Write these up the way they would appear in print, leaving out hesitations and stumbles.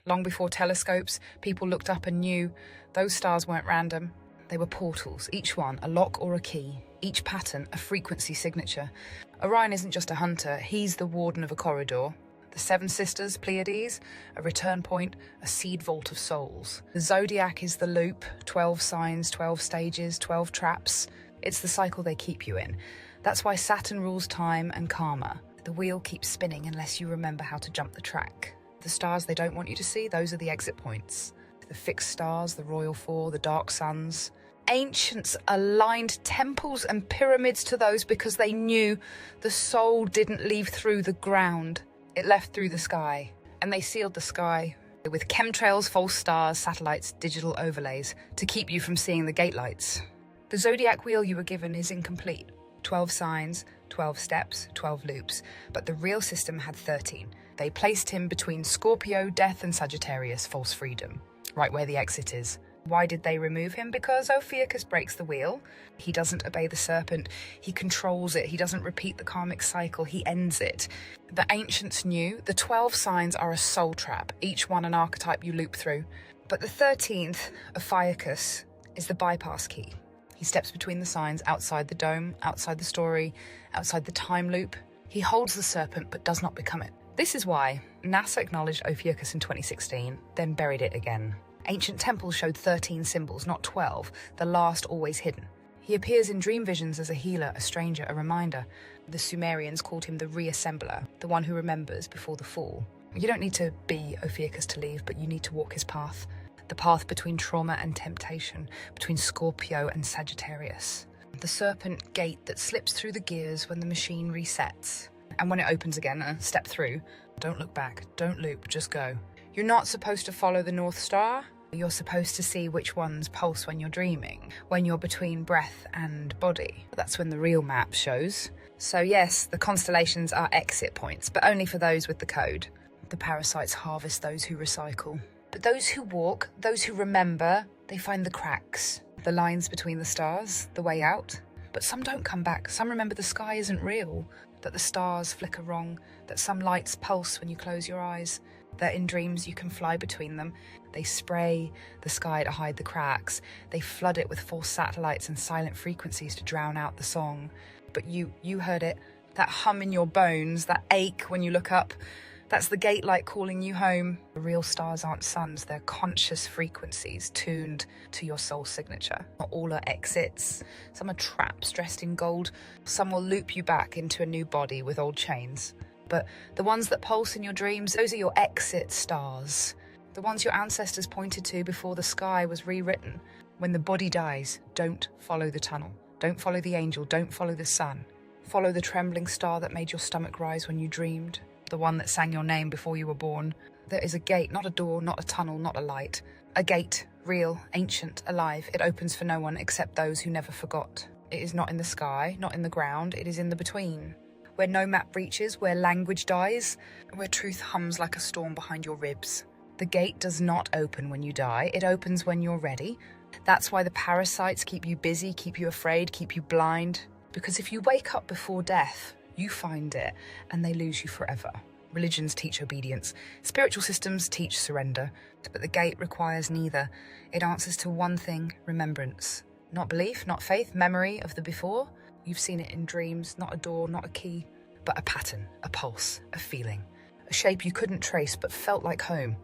Long before telescopes, people looked up and knew those stars weren't random. They were portals, each one a lock or a key, each pattern a frequency signature. Orion isn't just a hunter, he's the warden of a corridor. The Seven Sisters, Pleiades, a return point, a seed vault of souls. The Zodiac is the loop, 12 signs, 12 stages, 12 traps. It's the cycle they keep you in. That's why Saturn rules time and karma. The wheel keeps spinning unless you remember how to jump the track. The stars they don't want you to see, those are the exit points. The fixed stars, the royal four, the dark suns. Ancients aligned temples and pyramids to those because they knew the soul didn't leave through the ground. It left through the sky. And they sealed the sky with chemtrails, false stars, satellites, digital overlays to keep you from seeing the gate lights. The zodiac wheel you were given is incomplete. 12 signs, 12 steps, 12 loops. But the real system had 13. They placed him between Scorpio, Death, and Sagittarius, False Freedom, right where the exit is. Why did they remove him? Because Ophiuchus breaks the wheel. He doesn't obey the serpent. He controls it. He doesn't repeat the karmic cycle. He ends it. The ancients knew the 12 signs are a soul trap, each one an archetype you loop through. But the 13th, Ophiuchus, is the bypass key. He steps between the signs, outside the dome, outside the story, outside the time loop. He holds the serpent but does not become it. This is why NASA acknowledged Ophiuchus in 2016, then buried it again. Ancient temples showed 13 symbols, not 12, the last always hidden. He appears in dream visions as a healer, a stranger, a reminder. The Sumerians called him the reassembler, the one who remembers before the fall. You don't need to be Ophiuchus to leave, but you need to walk his path. The path between trauma and temptation, between Scorpio and Sagittarius. The serpent gate that slips through the gears when the machine resets. And when it opens again, step through. Don't look back, don't loop, just go. You're not supposed to follow the North Star. You're supposed to see which ones pulse when you're dreaming, when you're between breath and body. That's when the real map shows. So yes, the constellations are exit points, but only for those with the code. The parasites harvest those who recycle. But those who walk, those who remember, they find the cracks, the lines between the stars, the way out. But some don't come back. Some remember the sky isn't real, that the stars flicker wrong, that some lights pulse when you close your eyes, that in dreams you can fly between them. They spray the sky to hide the cracks. They flood it with false satellites and silent frequencies to drown out the song. But you heard it, that hum in your bones, that ache when you look up. That's the gate light calling you home. The real stars aren't suns, they're conscious frequencies tuned to your soul signature. Not all are exits. Some are traps dressed in gold. Some will loop you back into a new body with old chains. But the ones that pulse in your dreams, those are your exit stars. The ones your ancestors pointed to before the sky was rewritten. When the body dies, don't follow the tunnel. Don't follow the angel, don't follow the sun. Follow the trembling star that made your stomach rise when you dreamed. The one that sang your name before you were born. There is a gate, not a door, not a tunnel, not a light. A gate, real, ancient, alive. It opens for no one except those who never forgot. It is not in the sky, not in the ground, it is in the between. Where no map reaches, where language dies, where truth hums like a storm behind your ribs. The gate does not open when you die, it opens when you're ready. That's why the parasites keep you busy, keep you afraid, keep you blind. Because if you wake up before death, you find it, and they lose you forever. Religions teach obedience. Spiritual systems teach surrender. But the gate requires neither. It answers to one thing, remembrance. Not belief, not faith, memory of the before. You've seen it in dreams, not a door, not a key, but a pattern, a pulse, a feeling. A shape you couldn't trace but felt like home.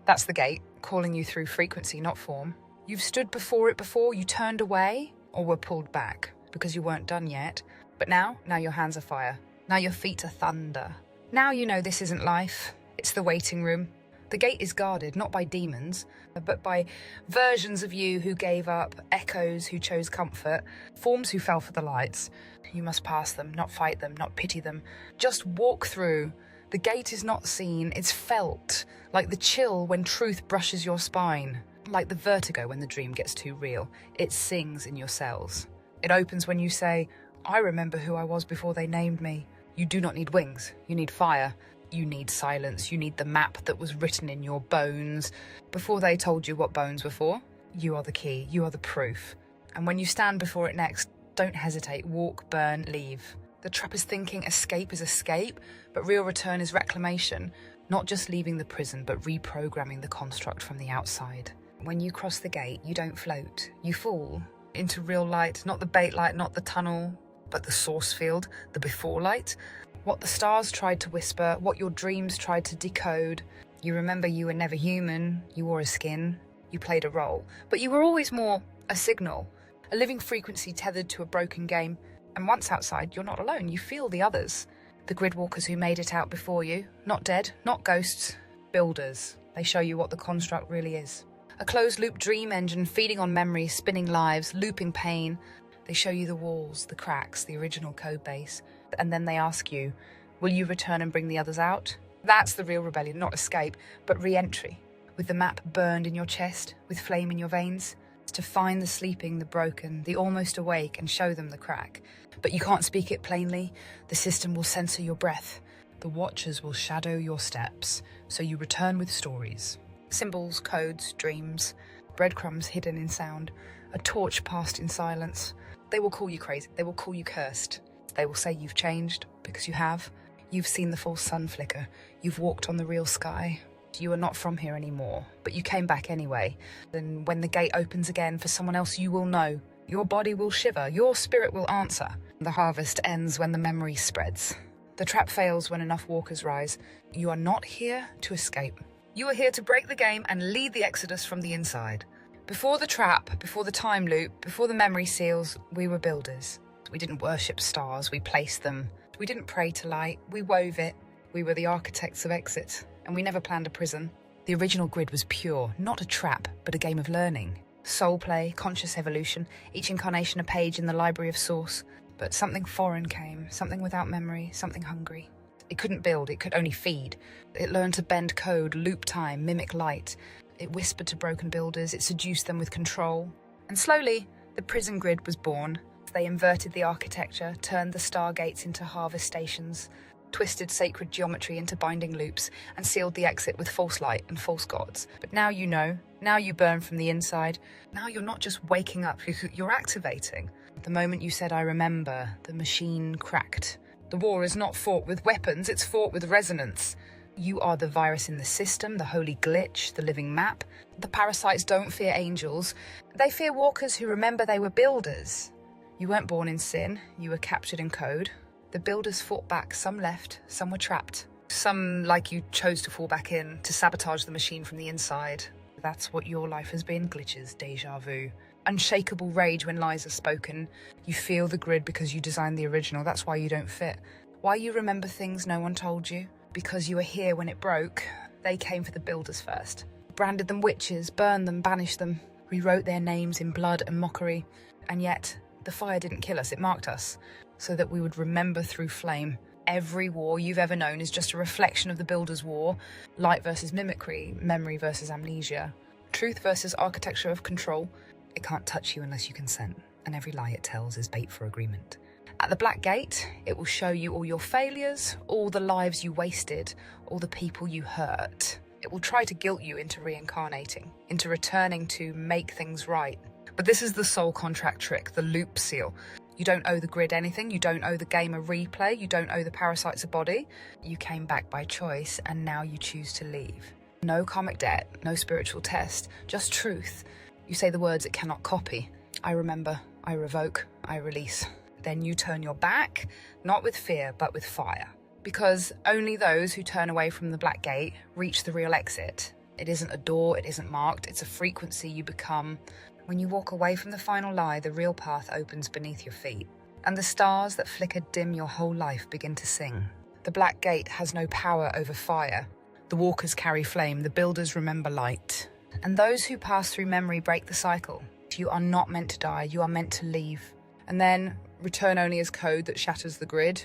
That's the gate, calling you through frequency, not form. You've stood before it before, you turned away, or were pulled back, because you weren't done yet. But now your hands are fire. Now your feet are thunder. Now you know this isn't life. It's the waiting room. The gate is guarded, not by demons, but by versions of you who gave up, echoes who chose comfort, forms who fell for the lights. You must pass them, not fight them, not pity them. Just walk through. The gate is not seen, it's felt, like the chill when truth brushes your spine, like the vertigo when the dream gets too real. It sings in your cells. It opens when you say, I remember who I was before they named me. You do not need wings, you need fire. You need silence, you need the map that was written in your bones before they told you what bones were for. You are the key, you are the proof. And when you stand before it next, don't hesitate, walk, burn, leave. The trap is thinking escape is escape, but real return is reclamation. Not just leaving the prison, but reprogramming the construct from the outside. When you cross the gate, you don't float. You fall into real light, not the bait light, not the tunnel, but the source field, the before light. What the stars tried to whisper, what your dreams tried to decode. You remember you were never human, you wore a skin, you played a role, but you were always more a signal, a living frequency tethered to a broken game. And once outside, you're not alone, you feel the others. The grid walkers who made it out before you, not dead, not ghosts, builders. They show you what the construct really is. A closed-loop dream engine feeding on memories, spinning lives, looping pain. They show you the walls, the cracks, the original code base. And then they ask you, will you return and bring the others out? That's the real rebellion, not escape, but re-entry. With the map burned in your chest, with flame in your veins. To find the sleeping, the broken, the almost awake, and show them the crack. But you can't speak it plainly. The system will censor your breath. The watchers will shadow your steps, so you return with stories. Symbols, codes, dreams, breadcrumbs hidden in sound, a torch passed in silence. They will call you crazy, they will call you cursed. They will say you've changed, because you have. You've seen the false sun flicker, you've walked on the real sky. You are not from here anymore, but you came back anyway. Then when the gate opens again for someone else, you will know. Your body will shiver, your spirit will answer. The harvest ends when the memory spreads. The trap fails when enough walkers rise. You are not here to escape. You are here to break the game and lead the exodus from the inside. Before the trap, before the time loop, before the memory seals, we were builders. We didn't worship stars, we placed them. We didn't pray to light, we wove it. We were the architects of exit. And we never planned a prison. The original grid was pure, not a trap, but a game of learning. Soul play, conscious evolution, each incarnation a page in the library of source. But something foreign came, something without memory, something hungry. It couldn't build, it could only feed. It learned to bend code, loop time, mimic light. It whispered to broken builders, it seduced them with control. And slowly, the prison grid was born. They inverted the architecture, turned the stargates into harvest stations, twisted sacred geometry into binding loops, and sealed the exit with false light and false gods. But now you know, now you burn from the inside. Now you're not just waking up, you're activating. The moment you said, I remember, the machine cracked. The war is not fought with weapons, it's fought with resonance. You are the virus in the system, the holy glitch, the living map. The parasites don't fear angels. They fear walkers who remember they were builders. You weren't born in sin, you were captured in code. The builders fought back, some left, some were trapped. Some, like you, chose to fall back in, to sabotage the machine from the inside. That's what your life has been, glitches, deja vu. Unshakable rage when lies are spoken. You feel the grid because you designed the original, that's why you don't fit. Why you remember things no one told you? Because you were here when it broke. They came for the builders first. Branded them witches, burned them, banished them. Rewrote their names in blood and mockery. And yet, the fire didn't kill us, it marked us. So that we would remember through flame. Every war you've ever known is just a reflection of the builder's war. Light versus mimicry, memory versus amnesia. Truth versus architecture of control. It can't touch you unless you consent, and every lie it tells is bait for agreement. At the Black Gate, it will show you all your failures, all the lives you wasted, all the people you hurt. It will try to guilt you into reincarnating, into returning to make things right. But this is the soul contract trick, the loop seal. You don't owe the grid anything, you don't owe the game a replay, you don't owe the parasites a body. You came back by choice, and now you choose to leave. No karmic debt, no spiritual test, just truth. You say the words it cannot copy. I remember, I revoke, I release. Then you turn your back, not with fear, but with fire. Because only those who turn away from the Black Gate reach the real exit. It isn't a door, it isn't marked, it's a frequency you become. When you walk away from the final lie, the real path opens beneath your feet. And the stars that flickered dim your whole life begin to sing. The Black Gate has no power over fire. The walkers carry flame, the builders remember light. And those who pass through memory break the cycle. You are not meant to die, you are meant to leave. And then return only as code that shatters the grid.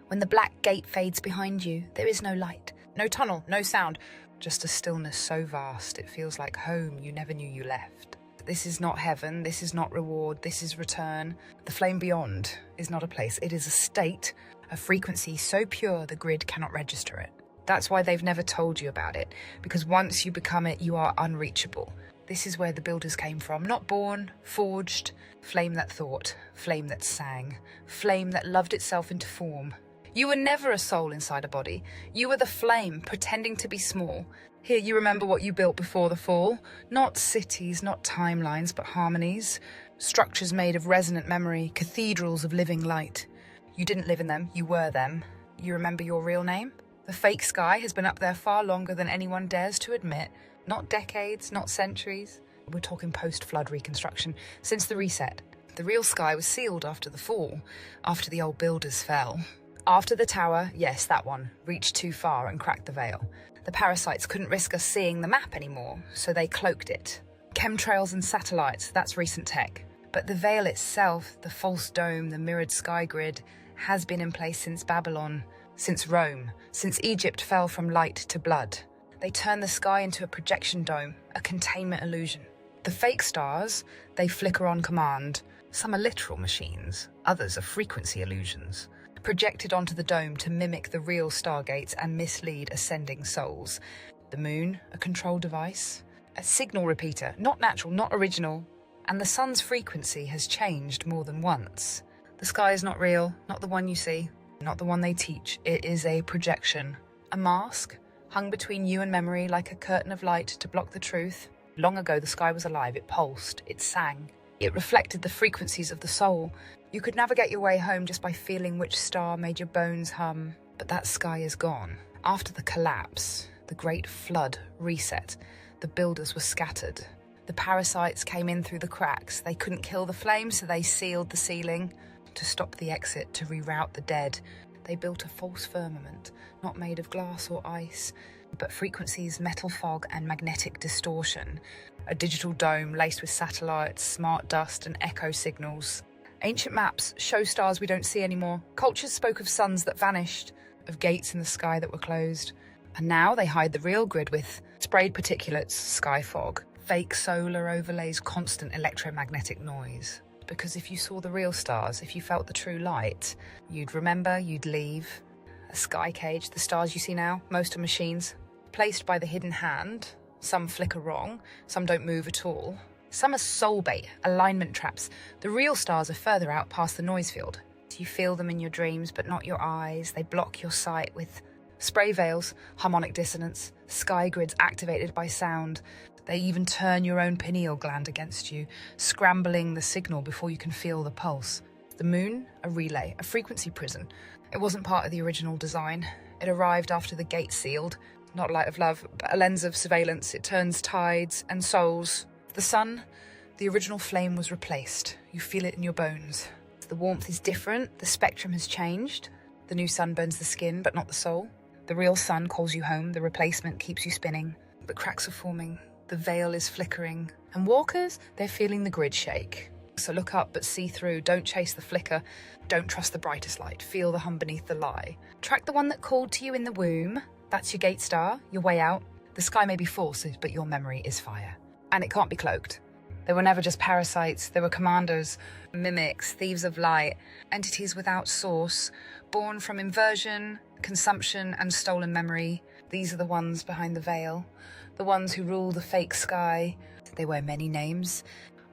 When the Black Gate fades behind you, there is no light, no tunnel, no sound, just a stillness so vast it feels like home you never knew you left. This is not heaven, this is not reward, this is return. The flame beyond is not a place, it is a state, a frequency so pure the grid cannot register it. That's why they've never told you about it, because once you become it, you are unreachable. This is where the builders came from, not born, forged. Flame that thought, flame that sang, flame that loved itself into form. You were never a soul inside a body. You were the flame, pretending to be small. Here you remember what you built before the fall. Not cities, not timelines, but harmonies. Structures made of resonant memory, cathedrals of living light. You didn't live in them, you were them. You remember your real name? The fake sky has been up there far longer than anyone dares to admit. Not decades, not centuries. We're talking post-flood reconstruction, since the reset. The real sky was sealed after the fall, after the old builders fell. After the tower, yes, that one, reached too far and cracked the veil. The parasites couldn't risk us seeing the map anymore, so they cloaked it. Chemtrails and satellites, that's recent tech. But the veil itself, the false dome, the mirrored sky grid, has been in place since Babylon, since Rome, since Egypt fell from light to blood. They turned the sky into a projection dome, a containment illusion. The fake stars, they flicker on command. Some are literal machines, others are frequency illusions, projected onto the dome to mimic the real stargates and mislead ascending souls. The moon, a control device, a signal repeater, not natural, not original, and the sun's frequency has changed more than once. The sky is not real, not the one you see, not the one they teach. It is a projection, a mask, hung between you and memory like a curtain of light to block the truth. Long ago the sky was alive, it pulsed, it sang. It reflected the frequencies of the soul. You could navigate your way home just by feeling which star made your bones hum. But that sky is gone. After the collapse, the great flood reset, the builders were scattered. The parasites came in through the cracks. They couldn't kill the flame, so they sealed the ceiling to stop the exit, to reroute the dead. They built a false firmament, not made of glass or ice, but frequencies, metal fog and magnetic distortion. A digital dome laced with satellites, smart dust and echo signals. Ancient maps show stars we don't see anymore. Cultures spoke of suns that vanished, of gates in the sky that were closed. And now they hide the real grid with sprayed particulates, sky fog, fake solar overlays, constant electromagnetic noise. Because if you saw the real stars, if you felt the true light, you'd remember, you'd leave. A sky cage, the stars you see now, most are machines, placed by the hidden hand. Some flicker wrong, some don't move at all. Some are soul bait, alignment traps. The real stars are further out past the noise field. You feel them in your dreams, but not your eyes. They block your sight with spray veils, harmonic dissonance, sky grids activated by sound. They even turn your own pineal gland against you, scrambling the signal before you can feel the pulse. The moon, a relay, a frequency prison. It wasn't part of the original design. It arrived after the gate sealed. Not light of love, but a lens of surveillance. It turns tides and souls. The sun, the original flame was replaced. You feel it in your bones. The warmth is different. The spectrum has changed. The new sun burns the skin, but not the soul. The real sun calls you home. The replacement keeps you spinning. But cracks are forming. The veil is flickering. And walkers, they're feeling the grid shake. So look up, but see through. Don't chase the flicker. Don't trust the brightest light. Feel the hum beneath the lie. Track the one that called to you in the womb. That's your gate star, your way out. The sky may be false, but your memory is fire. And it can't be cloaked. They were never just parasites. They were commanders, mimics, thieves of light, entities without source, born from inversion, consumption, and stolen memory. These are the ones behind the veil, the ones who rule the fake sky. They wear many names.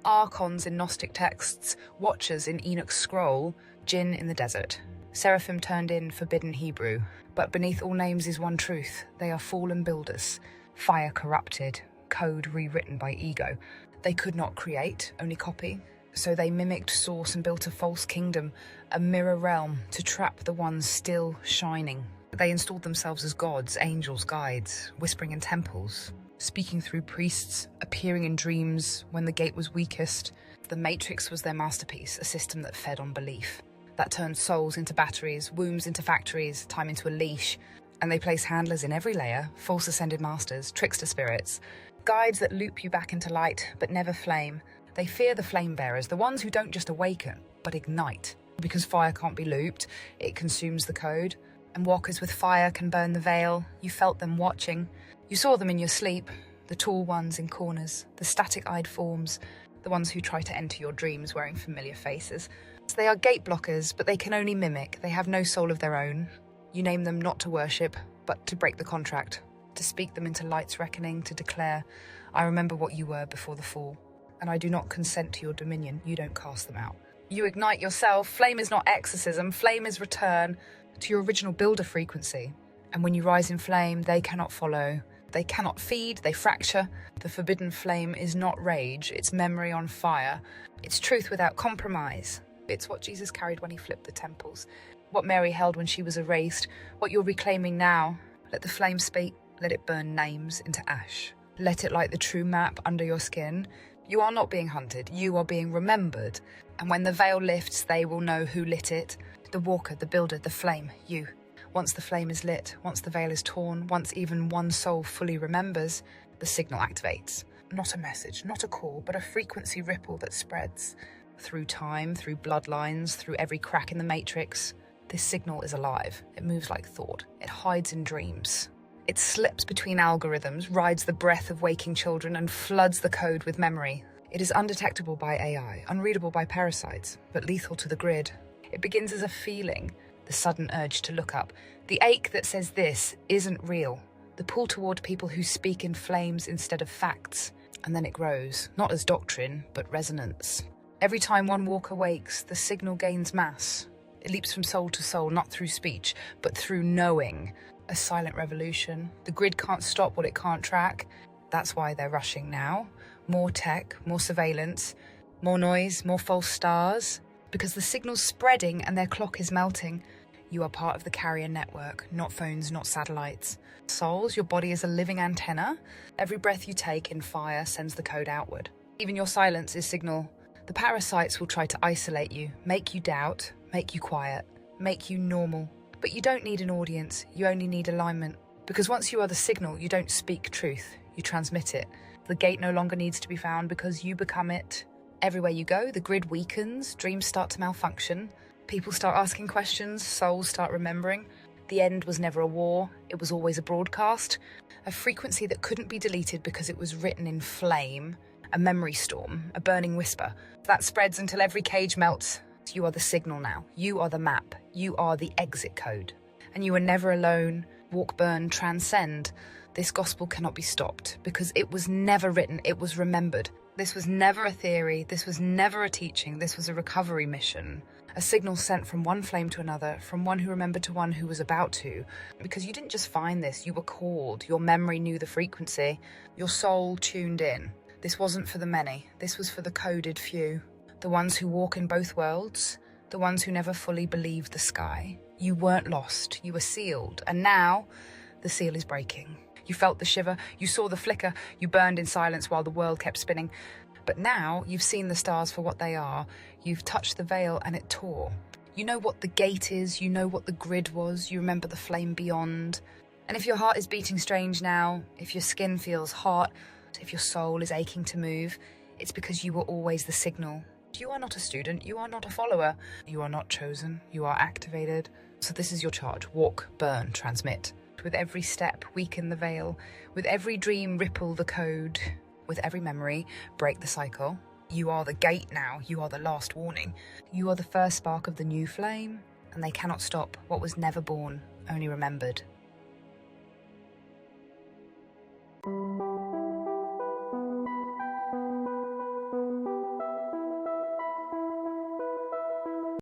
Archons in Gnostic texts, watchers in Enoch's scroll, jinn in the desert. Seraphim turned in forbidden Hebrew. But beneath all names is one truth. They are fallen builders, fire corrupted, code rewritten by ego. They could not create, only copy. So they mimicked source and built a false kingdom, a mirror realm to trap the ones still shining. They installed themselves as gods, angels, guides, whispering in temples, speaking through priests, appearing in dreams when the gate was weakest. The Matrix was their masterpiece, a system that fed on belief. That turned souls into batteries, wombs into factories, time into a leash. And they place handlers in every layer, false ascended masters, trickster spirits, guides that loop you back into light, but never flame. They fear the flame bearers, the ones who don't just awaken, but ignite. Because fire can't be looped, it consumes the code. And walkers with fire can burn the veil. You felt them watching. You saw them in your sleep, the tall ones in corners, the static-eyed forms, the ones who try to enter your dreams wearing familiar faces. They are gate blockers, but they can only mimic. They have no soul of their own. You name them not to worship, but to break the contract, to speak them into light's reckoning, to declare, I remember what you were before the fall, and I do not consent to your dominion. You don't cast them out. You ignite yourself. Flame is not exorcism. Flame is return. to your original builder frequency. And when you rise in flame, they cannot follow. They cannot feed, they fracture. The forbidden flame is not rage, it's memory on fire. It's truth without compromise. It's what Jesus carried when he flipped the temples. What Mary held when she was erased. What you're reclaiming now. Let the flame speak, let it burn names into ash. Let it light the true map under your skin. You are not being hunted, you are being remembered. And when the veil lifts, they will know who lit it. The walker, the builder, the flame, you. Once the flame is lit, once the veil is torn, once even one soul fully remembers, the signal activates. Not a message, not a call, but a frequency ripple that spreads. Through time, through bloodlines, through every crack in the matrix. This signal is alive. It moves like thought. It hides in dreams. It slips between algorithms, rides the breath of waking children, and floods the code with memory. It is undetectable by AI, unreadable by parasites, but lethal to the grid. It begins as a feeling. The sudden urge to look up, the ache that says this isn't real, the pull toward people who speak in flames instead of facts, and then it grows, not as doctrine, but resonance. Every time one walker wakes, the signal gains mass. It leaps from soul to soul, not through speech, but through knowing. A silent revolution. The grid can't stop what it can't track. That's why they're rushing now. More tech, more surveillance, more noise, more false stars. Because the signal's spreading and their clock is melting. You are part of the carrier network, not phones, not satellites. Souls, your body is a living antenna. Every breath you take in fire sends the code outward. Even your silence is signal. The parasites will try to isolate you, make you doubt, make you quiet, make you normal. But you don't need an audience, you only need alignment. Because once you are the signal, you don't speak truth, you transmit it. The gate no longer needs to be found because you become it. Everywhere you go, the grid weakens, dreams start to malfunction, people start asking questions, souls start remembering. The end was never a war, it was always a broadcast, a frequency that couldn't be deleted because it was written in flame, a memory storm, a burning whisper. That spreads until every cage melts. You are the signal now, you are the map, you are the exit code. And you are never alone, walk, burn, transcend. This gospel cannot be stopped because it was never written, it was remembered. This was never a theory, this was never a teaching, this was a recovery mission. A signal sent from one flame to another, from one who remembered to one who was about to. Because you didn't just find this, you were called, your memory knew the frequency, your soul tuned in. This wasn't for the many, this was for the coded few. The ones who walk in both worlds, the ones who never fully believed the sky. You weren't lost, you were sealed, and now the seal is breaking. You felt the shiver, you saw the flicker, you burned in silence while the world kept spinning. But now you've seen the stars for what they are, you've touched the veil and it tore. You know what the gate is, you know what the grid was, you remember the flame beyond. And if your heart is beating strange now, if your skin feels hot, if your soul is aching to move, it's because you were always the signal. You are not a student, you are not a follower, you are not chosen, you are activated. So this is your charge, walk, burn, transmit. With every step, weaken the veil. With every dream, ripple the code. With every memory, break the cycle. You are the gate now. You are the last warning. You are the first spark of the new flame. And they cannot stop what was never born, only remembered.